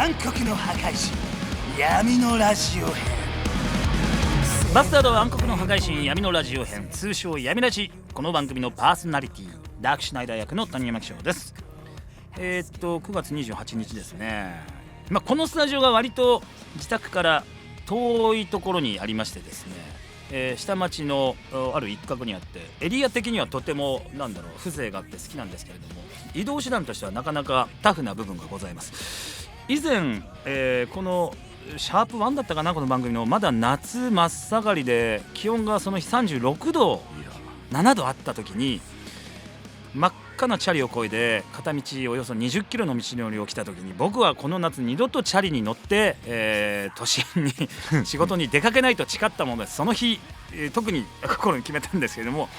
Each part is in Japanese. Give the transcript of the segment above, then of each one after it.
暗黒の破壊神闇のラジオ編。バスタード暗黒の破壊神闇のラジオ編、通称闇ラジ。この番組のパーソナリティダークシュナイダー役の谷山紀章です。9月28日ですね。このスタジオが割と自宅から遠いところにありましてですね、下町のある一角にあって、エリア的にはとても風情があって好きなんですけれども、移動手段としてはなかなかタフな部分がございます。以前、このシャープ1だったかな、この番組のまだ夏真っ盛りで気温がその日36度7度あった時に、真っ赤なチャリを漕いで片道およそ20キロの道のりを来た時に、僕はこの夏二度とチャリに乗って、都心に仕事に出かけないと誓ったものです。その日、特に心に決めたんですけれども、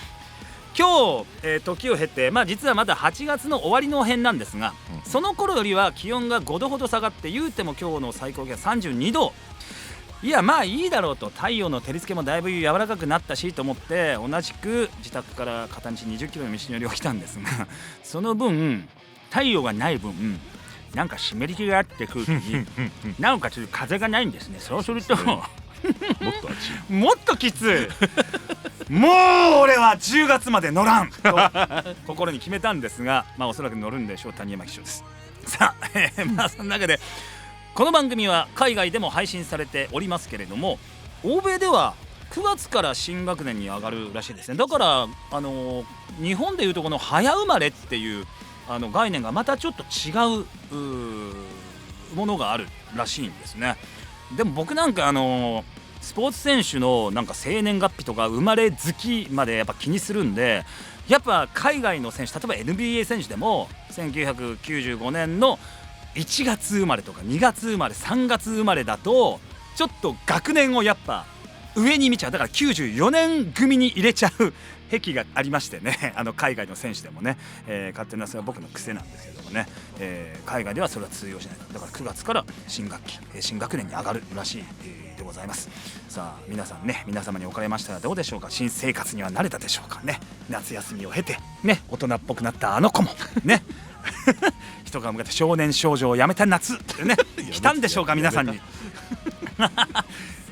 今日、時を経て、実はまだ8月の終わりの辺なんですが、その頃よりは気温が5度ほど下がって、言うても今日の最高気温32度。いやいいだろうと、太陽の照りつけもだいぶ柔らかくなったしと思って、同じく自宅から片道20キロの道のりを来たんですが、その分太陽がない分なんか湿り気があって空気になおかつ風がないんですね。そうするともっときついもう俺は10月まで乗らんと心に決めたんですが、おそらく乗るんでしょう。谷山紀章です。さあ、その中でこの番組は海外でも配信されておりますけれども、欧米では9月から新学年に上がるらしいですね。だから日本でいうとこの早生まれっていう概念がまたちょっと違うものがあるらしいんですね。でも僕なんかスポーツ選手の生年月日とか生まれ月までやっぱ気にするんで、やっぱ海外の選手、例えば NBA 選手でも1995年の1月生まれとか2月生まれ3月生まれだとちょっと学年をやっぱ上に見ちゃう。だから94年組に入れちゃう癖がありましてね、海外の選手でもね、勝手なそれは僕の癖なんですけどもね、海外ではそれは通用しない。だから9月から新学期、新学年に上がるらしい、でございます。さあ皆さんね、皆様におかれましたらどうでしょうか。新生活には慣れたでしょうかね。夏休みを経てね、大人っぽくなったあの子もね人が向かって少年少女をやめた夏ってね来たんでしょうか皆さんに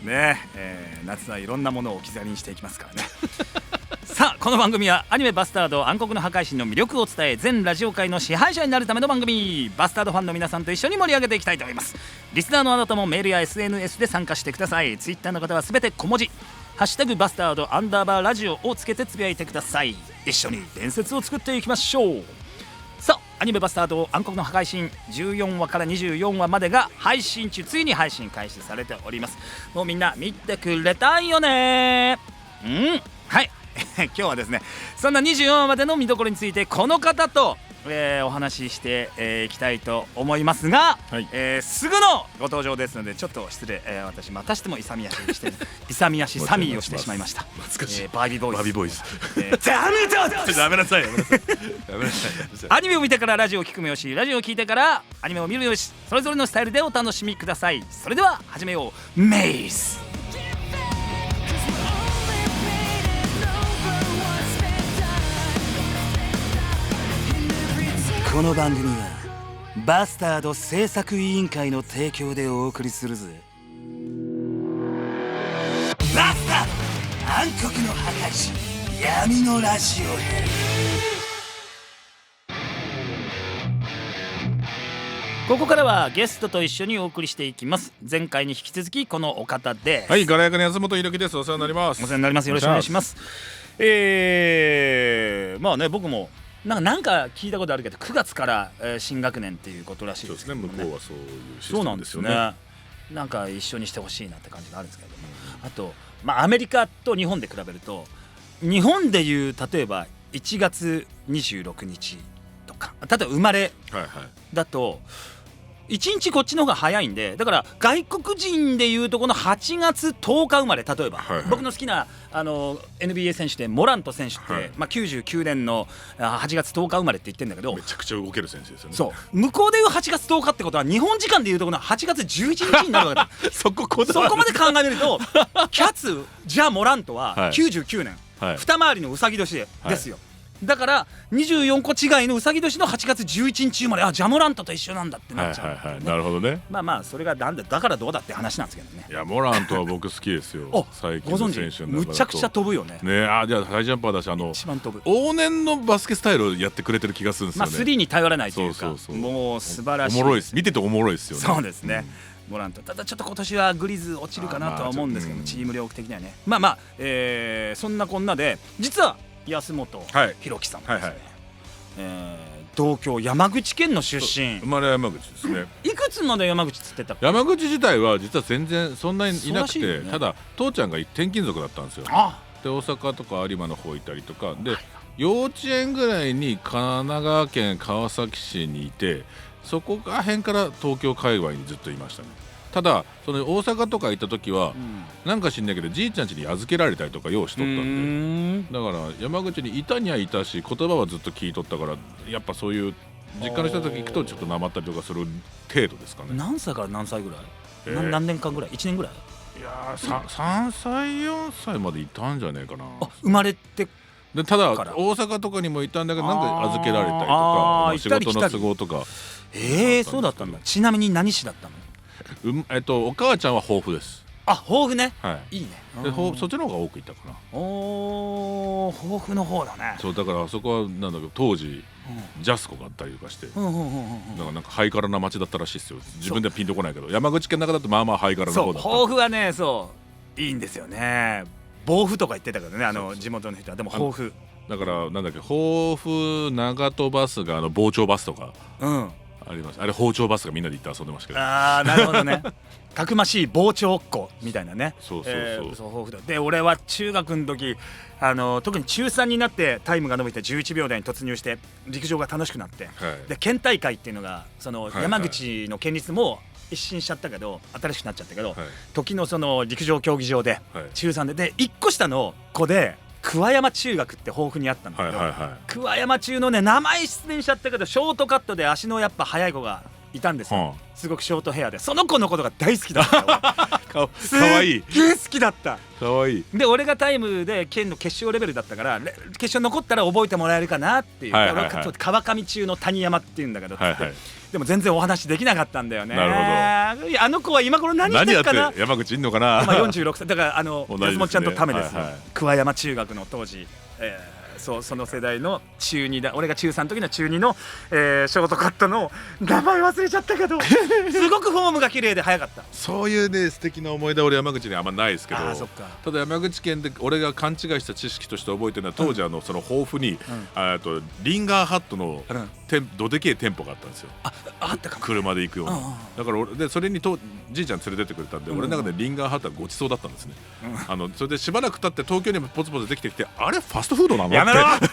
ね、夏はいろんなものを置き去りにしていきますからねさあ、この番組はアニメバスタード暗黒の破壊神の魅力を伝え、全ラジオ界の支配者になるための番組。バスタードファンの皆さんと一緒に盛り上げていきたいと思います。リスナーのあなたもメールや SNS で参加してください。ツイッターの方はすべて小文字ハッシュタグバスタード_ラジオをつけてつぶやいてください。一緒に伝説を作っていきましょう。さあ、アニメバスタード暗黒の破壊神14話から24話までが配信中、ついに配信開始されております。もうみんな見てくれたいよね。はい今日はですね、そんな24話までの見どころについてこの方と、お話ししていきたいと思いますが、すぐのご登場ですのでちょっと失礼、私またしても勇み足して勇み足サミーをしてしまいました。懐かしい、バービーボイスダメだやめなさいアニメを見てからラジオを聞くもよし、ラジオを聞いてからアニメを見るもよし、それぞれのスタイルでお楽しみください。それでは始めよう。メイス。この番組はバスタード制作委員会の提供でお送りするぜ。バスタード暗黒の破壊神闇のラジオ編。ここからはゲストと一緒にお送りしていきます。前回に引き続きこのお方です。はい、ガラヤカの安本ひろきです。お世話になります。お世話になります。よろしくお願いします。僕もなんか聞いたことあるけど9月から、新学年っていうことらしいですけどね。そうですね、向こうはそういうシステムですよね。そうなんですね。なんか一緒にしてほしいなって感じがあるんですけれども、あと、アメリカと日本で比べると、日本でいう例えば1月26日とか、例えば生まれだと、1日こっちの方が早いんで、だから外国人でいうとこの8月10日生まれ、例えば、僕の好きなNBA 選手でモラント選手って、99年の8月10日生まれって言ってるんだけど、めちゃくちゃ動ける選手ですよね。そう向こうでいう8月10日ってことは日本時間でいうとこの8月11日になるわけだそこまで考えるとキャッツじゃあモラントは99年、二回りのうさぎ年ですよ。だから24個違いのうさぎ年の8月11日生まれ、あジャモラントと一緒なんだってなっちゃう、はいはいはい、なるほどね。まあまあそれがなんでだからどうだって話なんですけどね。いやモラントは僕好きですよあ最近ご存の選手知、の中だとむちゃくちゃ飛ぶよね。ね。あじゃあハイジャンパーだし一番飛ぶ。往年のバスケスタイルをやってくれてる気がするんですまあよね。3に頼らないというか、そうそうそうもう素晴らしい。おもろいです。見てておもろいですよね。そうですね、モラント。ただちょっと今年はグリズ落ちるかなとは思うんですけど、まあチーム力的にはね。まあまあ、そんなこんなで実は安本はい博樹さんもですね、はい同郷山口県の出身。生まれは山口ですね。いくつまで山口つってたっけ？山口自体は実は全然そんなにいなくて、そうらしいよねただ父ちゃんが転勤族だったんですよ。あで大阪とか有馬の方いたりとかで、幼稚園ぐらいに神奈川県川崎市にいて、そこら辺から東京界隈にずっといましたね。ただその大阪とか行った時は、なんか知んないけどじいちゃん家に預けられたりとかようしとったんで、だから山口にいたにはいたし言葉はずっと聞いとったから、やっぱそういう実家の人と行くとちょっとなまったりとかする程度ですかね。何歳から何歳ぐらい、何年間ぐらい、1年ぐらい？いやー3歳4歳までいたんじゃねえかな。あ生まれてでただから大阪とかにもいたんだけど、なんか預けられたりとか、あー仕事の都合とか。そうだったんだ。ちなみに何市だったの？お母ちゃんは豊富です。あ豊富ね、はいいいね。でそっちの方が多くいたかな。おー豊富の方だね。そうだからあそこはなんだけど当時ジャスコがあったりとかして、だからなんかハイカラな街だったらしいですよ。自分ではピンとこないけど、山口県の中だとまあまあハイカラなそう豊方だった。富はね、そういいんですよね。防府とか言ってたけどね、地元の人は。でも豊富、だからなんだっけ、豊富長門バスが傍聴バスとかあります。あれ包丁バスがみんなで行って遊んでましたけど。ああなるほどね。たくましい傍聴っ子みたいなね。そうそうそうそう豊富だ。で俺は中学の時特に中3になってタイムが伸びて11秒台に突入して陸上が楽しくなって、はいで県大会っていうのがそのいはい山口の県立も一新しちゃったけど新しくなっちゃったけど、はい時のその陸上競技場ではい中3で1個下の子で桑山中学って豊富にあったんだけど、はいはいはい。桑山中のね名前失念しちゃったけどショートカットで足のやっぱ速い子がいたんですよ、はすごくショートヘアで。その子のことが大好きだったよ。かわいいすっげえ好きだった。かわいい。で俺がタイムで県の決勝レベルだったから決勝残ったら覚えてもらえるかなっていう、はいはいはい俺は川上中の谷山っていうんだけど、はいはい。でも全然お話できなかったんだよね。なるほど。あの子は今頃何して何やっるかな。て山口いんのかな。今46歳だから同じですね安本ちゃんとためですよ、はいはい桑山中学の当時、その世代の中2だ。俺が中3の時の中2の、ショートカットの名前忘れちゃったけどすごくフォームが綺麗で速かった。そういうね素敵な思い出は俺山口にあんまないですけど、あーそっか。ただ山口県で俺が勘違いした知識として覚えてるのは、当時その豊富に、リンガーハットのどでけえ店舗があったんですよ。あったかも。車で行くような、うんうんだから俺でそれにじいちゃん連れてってくれたんで、俺の中でリンガーハットはごちそうだったんですね、それでしばらく経って東京にもポツポツできてきて、あれファストフードなのやめろって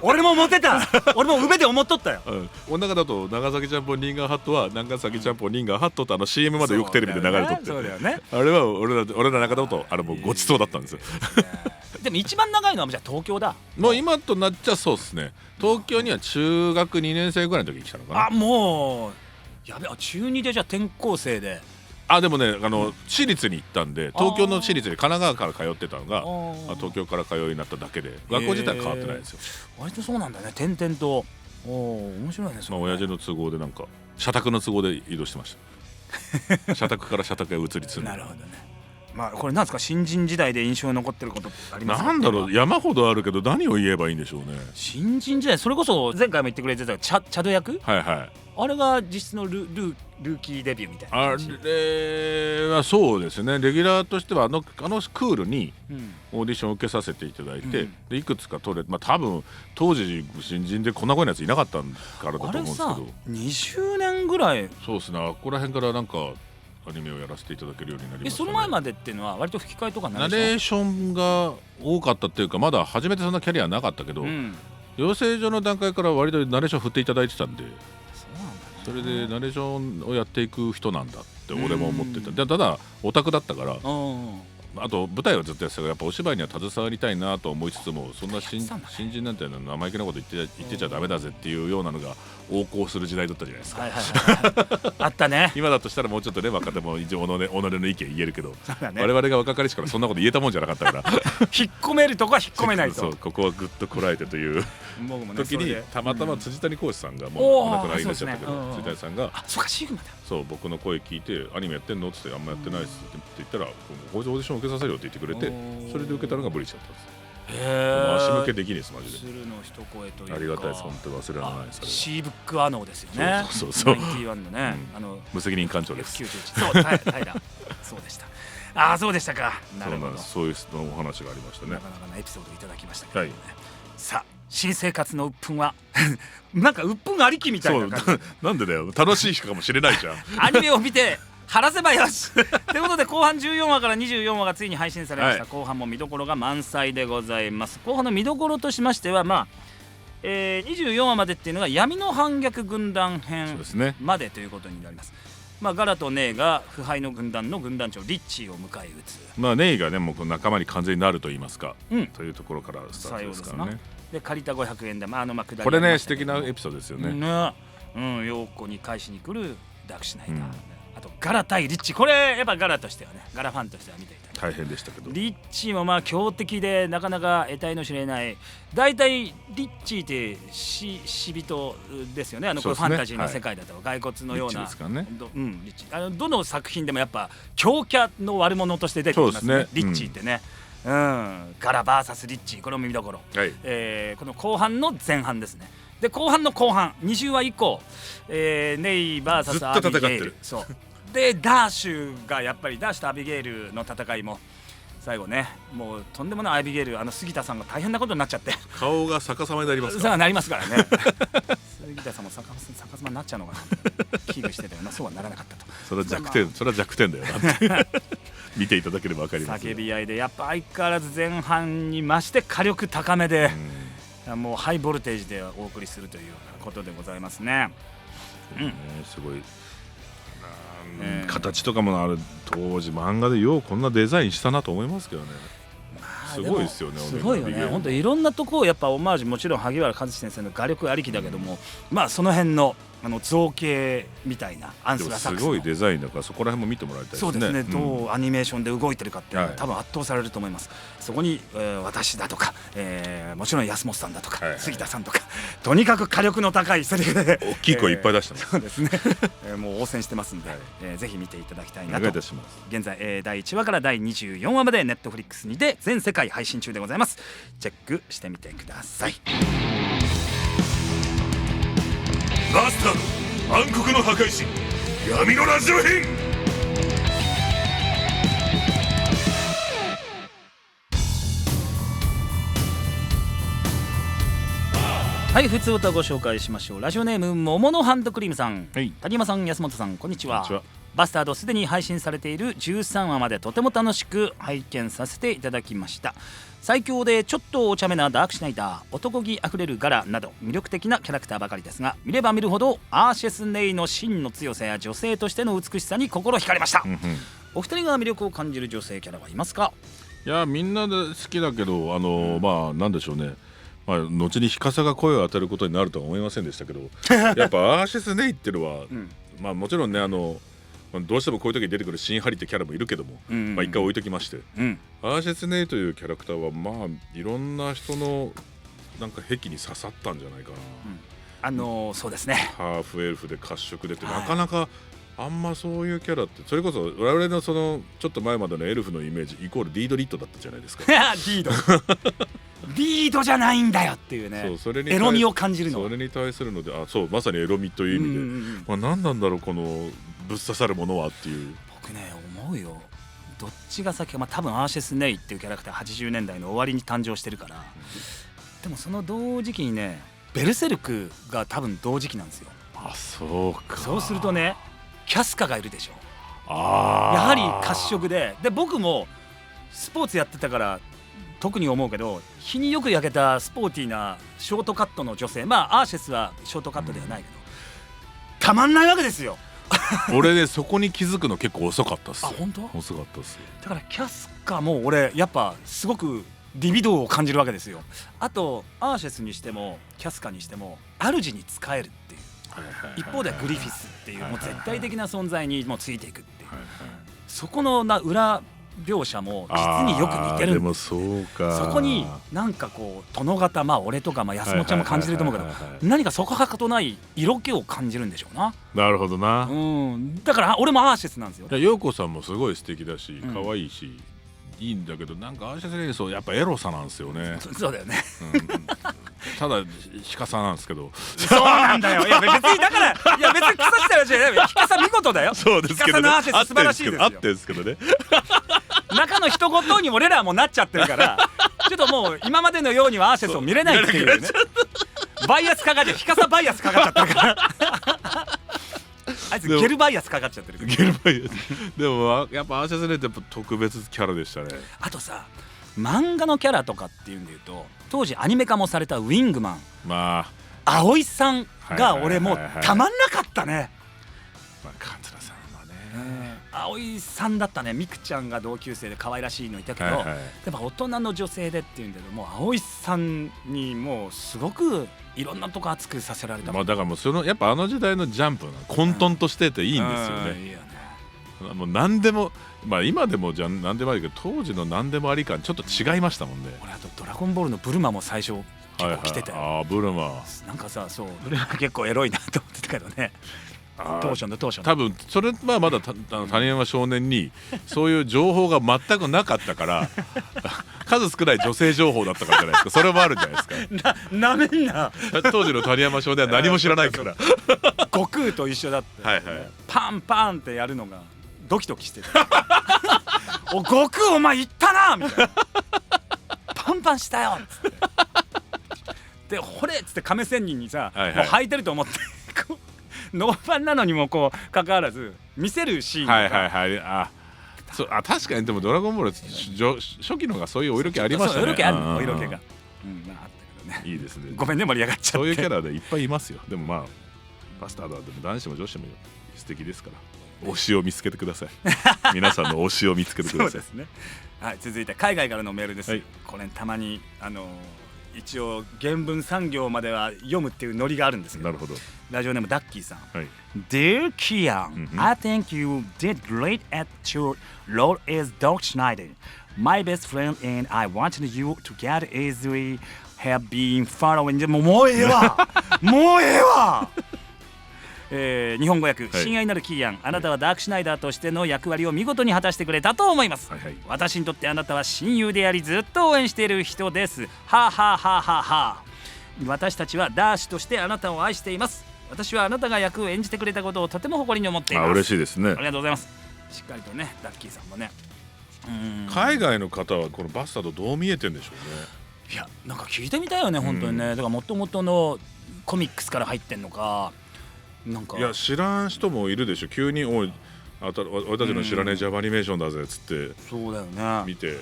俺も思ってた。俺も上で思っとったよ。俺の中だと長崎ちゃんぽんリンガーハットは長崎ちゃんぽんリンガーハットってCM までよくテレビで流れとって、そうだよね。あれは俺らの中だともうごちそうだったんですよ。でも一番長いのはじゃあ東京だ。もう今となっちゃそうですね。東京には中学2年生ぐらいの時に来たのかな。もうやべ中2でじゃあ転校生で。でもね私立に行ったんで、東京の私立に神奈川から通ってたのが東京から通いになっただけで、学校自体は変わってないですよ。割とそうなんだね、転々と。面白いね。それね親父の都合でなんか社宅の都合で移動してました社宅から社宅へ移り住んで。なるほどね。まあこれなんですか、新人時代で印象に残ってることってありますか？なんだろう、山ほどあるけど何を言えばいいんでしょうね。新人時代、それこそ前回も言ってくれてたチャド役、はいはい。あれが実質のルーキーデビューみたいなあ感じ。れはそうですね。レギュラーとしてはクールにうんオーディションを受けさせていただいて、うんでいくつか取れ、多分当時新人でこんな声のやついなかったからだと思あれうんですけど、さ20年ぐらいそうですね。ここら辺からなんかアニメをやらせていただけるようになりましたね。その前までっていうのは割と吹き替えとかナレーションが多かったっていうか、まだ初めてそんなキャリアなかったけど、うん養成所の段階から割とナレーション振っていただいてたんで、そうなんだね。それでナレーションをやっていく人なんだって俺も思ってた。ただオタクだったから、うんあと舞台はずっとやってたからやっぱお芝居には携わりたいなと思いつつもそんな新人なんて生意気なこと言ってちゃダメだぜっていうようなのが横行する時代だったじゃないですか、あったね。今だとしたらもうちょっとね若手も一応己の意見言えるけど、そうだね、我々が若かりしからそんなこと言えたもんじゃなかったから引っ込めるとこは引っ込めないと。そうここはぐっとこらえてという僕もね時にそれでたまたま辻谷浩司さんがもうおーお亡くなりになっちゃったけど、そうですね辻谷さんがあ、そうかシグマだ。そう僕の声聞いてアニメやってんのって言ってあんまやってないっすって言ったらこいつオーディション受けさせるよって言ってくれてそれで受けたのがブリーチだったんですよ。足向けできないですマジで。鶴の一声というかありがたいです本当に忘れられないです。シーブックアノーですよね。そう91のね、無責任艦長です。 F91 そう平そうでした。ああそうでしたか。なるほど。そういうお話がありましたね。なかなかなエピソードいただきましたけどね、さあ新生活の鬱憤はなんか鬱憤ありきみたいな感じなんでだよ楽しいかもしれないじゃんアニメを見て晴らせばよしということで後半14話から24話がついに配信されました、後半も見どころが満載でございます。後半の見どころとしましては24話までっていうのが闇の反逆軍団編までということになります。ガラとネイが腐敗の軍団の軍団長リッチーを迎え撃つ。ネイがねもう仲間に完全になると言いますか、というところからスタートですからね。で借りた500円玉これね素敵なエピソードですよね。陽子に返しに来るダークシュナイダー、あとガラ対リッチ、これやっぱガラとしてはねガラファンとしては見ていた大変でしたけど、リッチも強敵でなかなか得体の知れない、大体リッチって死人ですよね。これファンタジーの世界だと骸骨のようなリッチどの作品でもやっぱ強キャの悪者として出てきますね、リッチってね。ガラ VS リッチ、これも見どころ、この後半の前半ですね。で後半の後半20話以降、ネイ VS アビゲイル、そうでダーシュがやっぱりダーシュとアビゲイルの戦いも最後ねもうとんでもないアビゲイル杉田さんが大変なことになっちゃって顔が逆さまになりますからなりますからね杉田さんも逆さまになっちゃうのかな危惧してたよな。そうはならなかったと。それは弱点だよな見ていただければ分かります。叫び合いでやっぱ相変わらず前半に増して火力高めで、もうハイボルテージでお送りするということでございますね。すごい形とかもある当時漫画でようこんなデザインしたなと思いますけどね。すごいですよね。すごいよね。本当いろんなとこをやっぱオマージュ、もちろん萩原和志先生の画力ありきだけども、その辺の造形みたいなアンスラサックスのすごいデザインだからそこら辺も見てもらいたいですね。そうですね、どうアニメーションで動いてるかっていうのは多分圧倒されると思います。そこに、私だとか、もちろん安本さんだとか、杉田さんとかとにかく火力の高いセリフで大きい声いっぱい出してます。そうですね、もう応戦してますんで、ぜひ見ていただきたいなと。お願いいたします。現在、第1話から第24話までネットフリックスにて全世界配信中でございます。チェックしてみてください。マスターの暗黒の破壊神闇のラジオ編。はい、普通歌をご紹介しましょう。ラジオネーム桃のハンドクリームさん、谷山さん、安本さん、こんにちは。バスタードすでに配信されている13話までとても楽しく拝見させていただきました。最強でちょっとお茶目なダークシュナイダー、男気あふれるガラなど魅力的なキャラクターばかりですが、見れば見るほどアーシェス・ネイの真の強さや女性としての美しさに心惹かれました。お二人が魅力を感じる女性キャラはいますか？いやみんなで好きだけどなんでしょうね、後に日笠が声を当てることになるとは思いませんでしたけどやっぱアーシェス・ネイっていうのは、もちろんねどうしてもこういう時に出てくるシンハリってキャラもいるけども、一回置いときまして、アーシェス・ネイというキャラクターはいろんな人のなんか癖に刺さったんじゃないかな。そうですね、ハーフエルフで褐色でって、なかなかあんまそういうキャラってそれこそ我々のそのちょっと前までのエルフのイメージイコールディードリットだったじゃないですか。ディードじゃないんだよっていうね。それにエロみを感じるの。それに対するのでそうまさにエロみという意味で、何なんだろうこのぶっ刺さるものはっていう。僕ね思うよ、どっちが先か、多分アーシェス・ネイっていうキャラクター80年代の終わりに誕生してるから、でもその同時期にねベルセルクが多分同時期なんですよ。そうか。そうするとねキャスカがいるでしょ。やはり褐色で僕もスポーツやってたから特に思うけど、日によく焼けたスポーティーなショートカットの女性、アーシェスはショートカットではないけど、たまんないわけですよ。俺ねそこに気づくの結構遅かったっすよ。本当？遅かったっすよ。だからキャスカも俺やっぱすごくリビドーを感じるわけですよ。あとアーシェスにしてもキャスカにしても主に仕えるっていう、一方ではグリフィスっていうもう絶対的な存在にもうついていくっていう、そこの裏描写も実によく似てるんです。でもそうか。そこになんかこう殿方、俺とか安本ちゃんも感じてると思うけど、何かそこはかとない色気を感じるんでしょうな。なるほどな。だから俺もアーシェスなんですよ。陽子さんもすごい素敵だし可愛いし、いいんだけどなんかアーシャス・レイソーやっぱエロさなんですよね。そうだよね、ただヒカサなんですけど。そうなんだよ。いや別にだから別に草したらじゃない。ヒカサ見事だよ。そうですけどね。ヒカサのアーシェス素晴らしいですよ。合ってんですけどね。中の人ごとに俺らはもうなっちゃってるからちょっともう今までのようにはアーシェスを見れないっていうね。バイアスかかっちゃう。ヒカサバイアスかかっちゃってるからあいつゲルバイアスかかっちゃってる。ゲルバイアス。でもやっぱアーシャス・レイってやっぱ特別キャラでしたね。あとさ漫画のキャラとかっていうんでいうと当時アニメ化もされたウィングマン、葵さんが俺もうたまんなかったね。桂さんはね、葵さんだったね。ミクちゃんが同級生で可愛らしいのいたけど、やっぱ大人の女性でっていうんでもう葵さんにもうすごくいろんなとこ熱くさせられた。だからもうやっぱあの時代のジャンプの混沌としてていいんですよね。いいよね。もう何でも今でもじゃ何でもあるけど当時の何でもあり感ちょっと違いましたもんね。俺あとドラゴンボールのブルマも最初結構来てたよ。ブルマなんかさブルマ結構エロいなと思ってたけどね。当初の多分それはまだ谷山少年にそういう情報が全くなかったから数少ない女性情報だったからじゃないですか。それもあるんじゃないですか。なめんな。当時の谷山少年は何も知らないから悟空と一緒だって、パンパンってやるのがドキドキしてたお悟空お前言ったなみたいなパンパンしたよっつってでほれっつって亀仙人にさ、もう履いてると思ってノーパンなのにもこう関わらず見せるシーンが確かに。でもドラゴンボール初期のがそういうお色気ありましたね。色気あるお色気があったけどね。いいですね。ごめんね盛り上がっちゃって。そういうキャラでいっぱいいますよ。でもバスタードはでも男子も女子も素敵ですから推しを見つけてください皆さんの推しを見つけてください。そうですね。はい、続いて海外からのメールです。これたまに一応原文3行までは読むっていうノリがあるんですけど。なるほど。ラジオネームダッキーさん、Dear Kian, I think you did great at your role as Doc Schneider. My best friend and I wanted you to get as we have been following. もうええわもうええわ日本語訳、親愛なるキーアン、あなたはダークシュナイダーとしての役割を見事に果たしてくれたと思います。私にとってあなたは親友でありずっと応援している人です。ははははは。私たちはダーシとしてあなたを愛しています。私はあなたが役を演じてくれたことをとても誇りに思っています。嬉しいですね。ありがとうございます。しっかりとね、ダッキーさんもね。海外の方はこのバスタードどう見えてんでしょうね。いやなんか聞いてみたいよね本当にね。だから元々のコミックスから入ってんのか。なんかいや知らん人もいるでしょ。急に俺たちの知らねえジャパニメーションだぜっつってそうだよね見て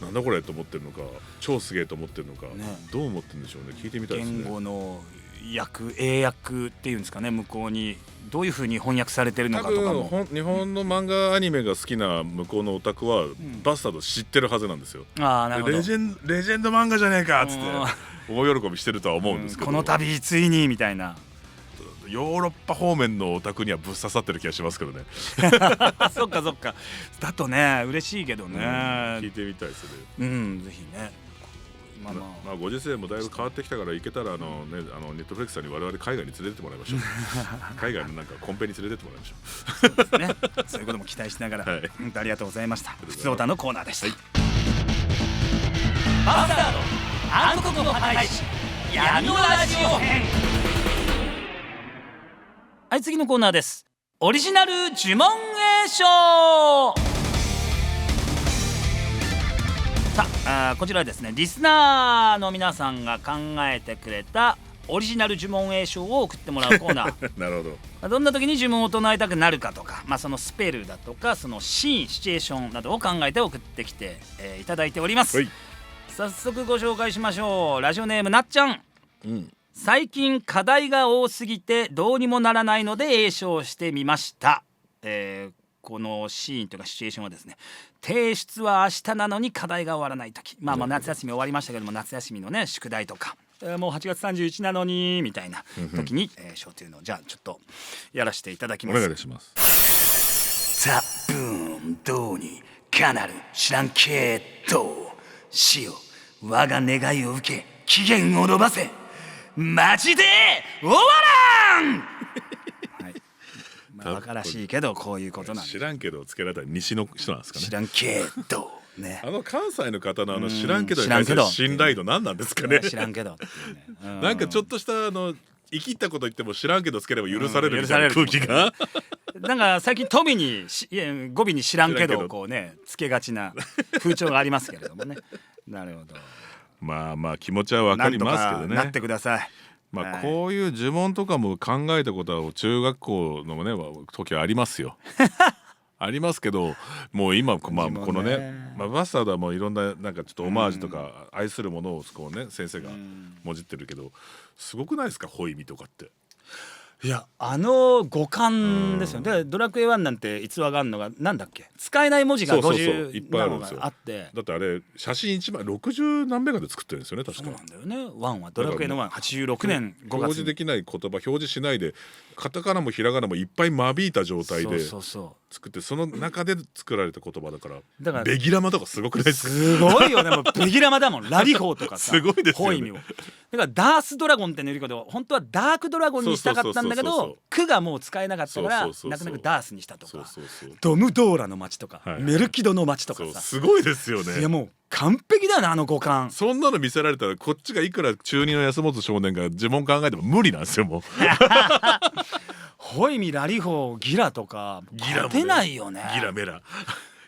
なんだこれと思ってるのか超すげえと思ってるのか、どう思ってるんでしょうね。聞いてみたいですね。言語の英訳っていうんですかね。向こうにどういう風に翻訳されてるのかとかも。日本の漫画アニメが好きな向こうのオタクは、バスタード知ってるはずなんですよ。なるほど。レジェンド漫画じゃねえかっつって大喜びしてるとは思うんですけど、この度ついにみたいな。ヨーロッパ方面のオタクにはぶっ刺さってる気がしますけどねそっかそっか。だとね嬉しいけどね、聞いてみたいですね。ぜひね。ご時世もだいぶ変わってきたから行けたらネットフレックスさんに我々海外に連れてってもらいましょう海外のなんかコンペに連れてってもらいましょう。そうですね。そういうことも期待しながら、本当ありがとうございました。ふつおたのコーナーでした。バスタード暗黒の破壊神闇のラジオ編。はい、次のコーナーです。オリジナル呪文詠唱。さあ、こちらはですねリスナーの皆さんが考えてくれたオリジナル呪文詠唱を送ってもらうコーナーなるほど。どんな時に呪文を唱えたくなるかとか、そのスペルだとかそのシーンシチュエーションなどを考えて送ってきて、いただいております。早速ご紹介しましょう。ラジオネームなっちゃん。最近課題が多すぎてどうにもならないので詠唱してみました。このシーンというかシチュエーションはですね、提出は明日なのに課題が終わらない時、まあ夏休み終わりましたけども、夏休みのね宿題とか、もう8月31日なのにみたいな時に詠唱というのをじゃあちょっとやらせていただきます。お願いします。ザ・ブーンどうにかなる知らんけど、死よ我が願いを受け期限を延ばせ、マジで終わらんはい、まあバカらしいけどこういうことなんで、知らんけどつけられたら西の人なんですかね。知らんけどね、関西の方の知らんけどに知らんけど対する信頼度何なんですかね。知らんけどっていうね、なんかちょっとした生きったこと言っても知らんけどつければ許されるみたいな空気が、なんか最近富にいや語尾に知らんけどをこうねつけがちな風潮がありますけれどもねなるほど。まあ気持ちはわかりますけどね。なってください。こういう呪文とかも考えたことは中学校のね時はありますよありますけど、もう今このね、バスタードはもういろんななんかちょっとオマージュとか愛するものをこうね先生がもじってるけど、すごくないですかホイミとかって。いや五感ですよね。でドラクエ1なんて逸話があるのがなんだっけ、使えない文字が50いっぱいあるんですよ。あって、だってあれ写真1枚60何メガで作ってるんですよね確か。そうなんだよね。1はドラクエの186年5月表示できない言葉表示しないでカタカナもひらがなもいっぱい間引いた状態で作って、その中で作られた言葉だからベギラマとかすごくないですか。すごいよね。もうベギラマだもんラリホーとかさすごいですよね。ホイミをだからダースドラゴンってのいるけど本当はダークドラゴンにしたかったんだけど句がもう使えなかったから泣く泣くダースにしたとか、ドムドーラの街とか、メルキドの街とかさ、すごいですよね。いやもう完璧だよねあの五感。そんなの見せられたらこっちがいくら中二の安本少年が呪文考えても無理なんですよもうホイミラリホーギラとか勝てないよね。ギラメラ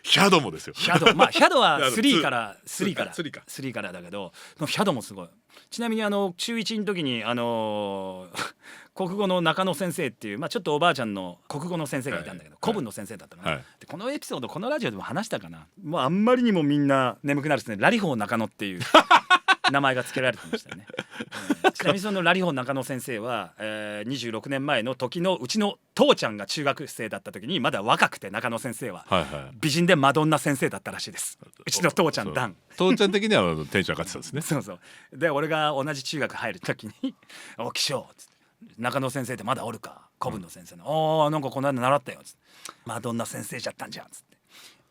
ヒャドもですよ。ヒャドは3からだけど、ヒャドもすごい。ちなみに中1の時に国語の中野先生っていう、ちょっとおばあちゃんの国語の先生がいたんだけど、古文の先生だったかな、でこのエピソードこのラジオでも話したかな。もうあんまりにもみんな眠くなるですね、ラリホー中野っていう名前が付けられてましたよねちなみにそのラリホー中野先生は、26年前の時のうちの父ちゃんが中学生だった時にまだ若くて、中野先生は、美人でマドンナ先生だったらしいです。うちの父ちゃんダン父ちゃん的にはテンション上がってたんですねそうで俺が同じ中学入る時に「お気象」っつって「中野先生ってまだおるか、古文の先生の、なんかこの間習ったよ」っつって「マドンナ先生じゃったんじゃん」っつって。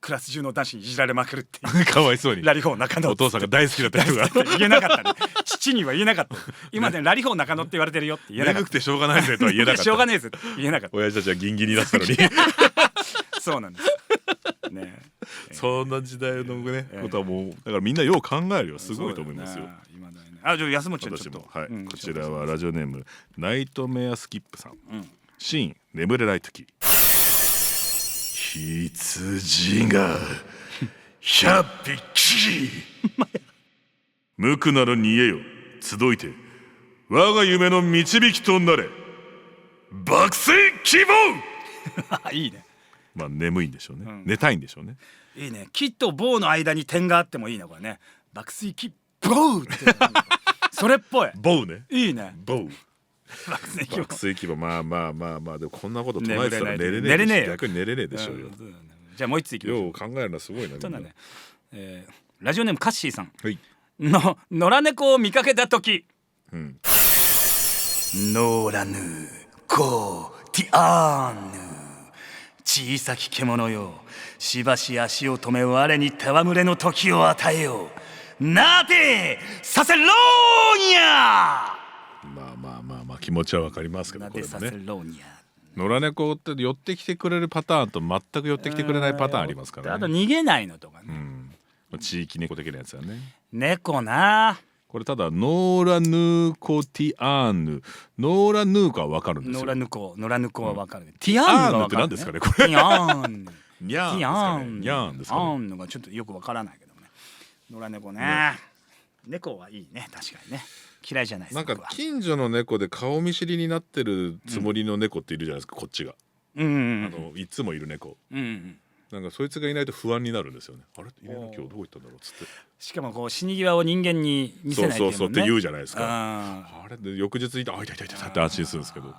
クラス中の男子にいじられまくるっていうかわいそうにラリホー中野お父さんが大好きだった人が言えなかったね。父には言えなかった。今ねラリホー中野って言われてるよって言えなかった。眠くてしょうがないぜとは言えなかった。しょうがねえぜって言えなかった。親父たちはギンギンになってたのにそうなんですね。そんな時代のねことはもうだからみんなよう考えるよ。すごいと思いますよ。じゃあ安本ちゃんちょっとこちらはラジオネームナイトメアスキップさん。シーン眠れない時。羊が100匹無垢なる煮えよ集いて我が夢の導きとなれ爆睡希望いいね。眠いんでしょうね、寝たいんでしょうね。いいね。木と棒の間に点があってもいいねこれね。爆睡希望ってそれっぽい。棒ね。いいね。棒爆睡希望まあでもここんなこと唱えてたら寝れねえ。逆に寝れねえでしょうよ。じゃあもう一ついきましょう。よう考えるのはすごいな。ラジオネームカッシーさん。はい。野良猫を見かけた時。野良猫ティアーヌ小さき獣よ、しばし足を止め我に戯れの時を与えよう。なてさせろーにゃ。まあ気持ちはわかりますけど、これもね。野良猫って寄ってきてくれるパターンと全く寄ってきてくれないパターンありますからね。あと逃げないのとかね。地域猫的なやつだね。猫な。これただノーラヌーコティアーヌ、ノーラヌーコはわかるんですよ。野良猫はわかる。ティアーヌって何ですかねこれ。ティアーヌ。ニャーンですかね。アーンのがちょっとよくわからないけどね。野良猫ね。猫はいいね確かにね。嫌いじゃないです。なんか近所の猫で顔見知りになってるつもりの猫っているじゃないですか、こっちが。いつもいる猫。なんかそいつがいないと不安になるんですよね。あれ入江の今日どこ行ったんだろうっつって。しかもこう死に際を人間に見せないっていうもんね。そうって言うじゃないですか。ああれで翌日いた、あ、いたって安心するんですけど、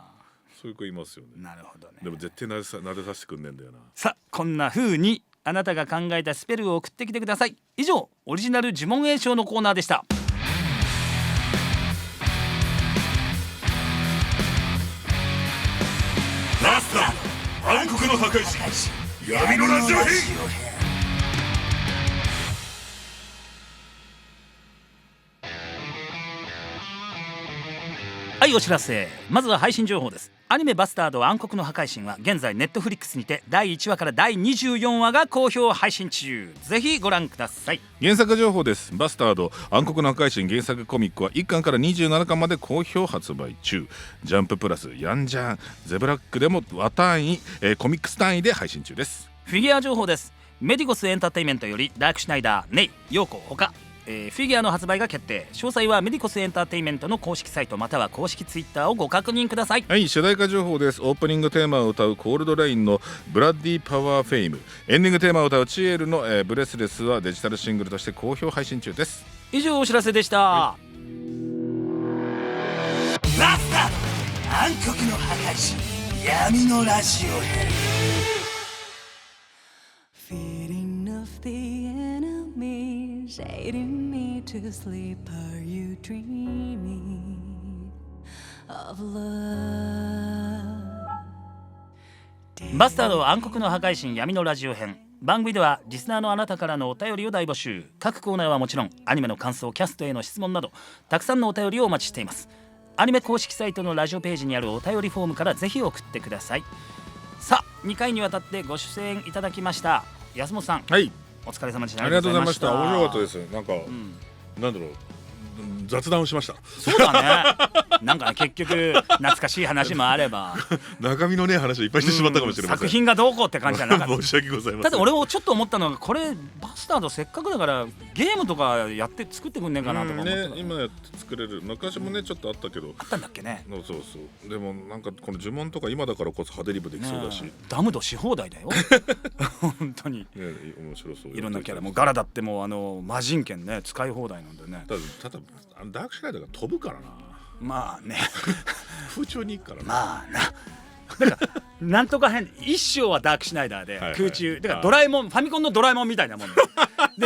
そういう子いますよね。なるほどね。でも絶対撫でさせてくんねえんだよな。さあこんな風にあなたが考えたスペルを送ってきてください。以上オリジナル呪文詠唱のコーナーでした。マスター暗黒の破壊神闇のラジオ編。はい、お知らせ。まずは配信情報です。アニメバスタード暗黒の破壊神は現在ネットフリックスにて第1話から第24話が好評配信中。ぜひご覧ください。原作情報です。バスタード暗黒の破壊神原作コミックは1巻から27巻まで好評発売中。ジャンププラス、ヤンジャン、ゼブラックでも和単位、コミックス単位で配信中です。フィギュア情報です。メディコスエンターテインメントよりダークシュナイダー、ネイ、ヨーコ他フィギュアの発売が決定。詳細はメディコスエンターテインメントの公式サイトまたは公式ツイッターをご確認ください。はい、主題歌情報です。オープニングテーマを歌うコールドレインのブラッディパワーフェイム、エンディングテーマを歌うチエルの、ブレスレスはデジタルシングルとして好評配信中です。以上お知らせでした。マスター暗黒の破壊神闇のラジオ編。Feeding of the enemies, aiding me to sleep. Are you dreaming of love? バスタード暗黒の破壊神闇のラジオ編。番組ではリスナーのあなたからのお便りを大募集。各コーナーはもちろんアニメの感想、キャストへの質問などたくさんのお便りをお待ちしています。アニメ公式サイトのラジオページにあるお便りフォームからぜひ送ってください。さあ2回にわたってご出演いただきました安本さん、はい、お疲れ様でした。ありがとうございました。面白かったです。なんか、なんだろう、雑談をしました。そうだね。なんかね、結局懐かしい話もあれば中身のね話をいっぱいしてしまったかもしれません。作品がどうこうって感じじゃなかった。申し訳ございません。ただ俺もちょっと思ったのが、これバスタードせっかくだからゲームとかやって作ってくんねえかなとか思ってた、ね、今やって作れる。昔もねちょっとあったけど、あったんだっけね。そうでもなんかこの呪文とか今だからこそ派手リブできそうだし、ダムドし放題だよ本当に、ね、面白そう。いろんなキャラもガラだってもう魔人剣ね使い放題なんでね。ただダークシュナイダーが飛ぶからな。まあね空中に行くからな。まあなだからなんとか変1章はダークシュナイダーで空中だからドラえもん、ファミコンのドラえもんみたいなもんで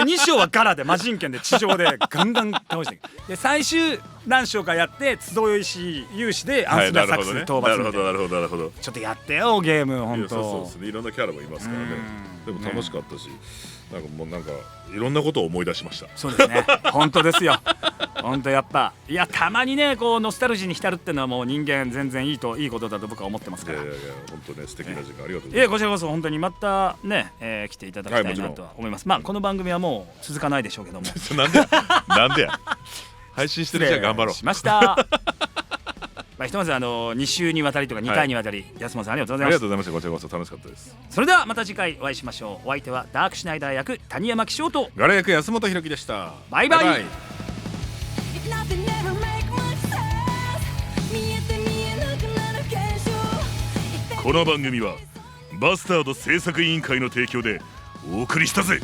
2章はガラで魔人剣で地上でガンガン倒していく。で最終何章かやって集いし有志でアンスナサクス討伐みたいな。なるほど。ちょっとやってよゲーム本当。そうですね。いろんなキャラもいますからね。でも楽しかったし、なんかいろんなことを思い出しました。そうですね。本当ですよ。本当やっぱいやたまにねこうノスタルジーに浸るっていうのはもう人間全然いいことだと僕は思ってますから。いや本当ね素敵な時間ありがとうございます。こちらこそ本当にまたね、来ていただきたいなとは思います。まあこの番組はもう続かないでしょうけどもなんでや配信してるじゃん、頑張ろう。しましたまあひとまず2週にわたりとか2回にわたり、安本さんありがとうございました。ありがとうございました。こちらこそ楽しかったです。それではまた次回お会いしましょう。お相手はダークシュナイダー役谷山紀章とガラ役安本博樹でした。バイバイ。If nothing ever make much sense, 見えて見えなくなる現象。この番組はバスタード制作委員会の提供でお送りしたぜ。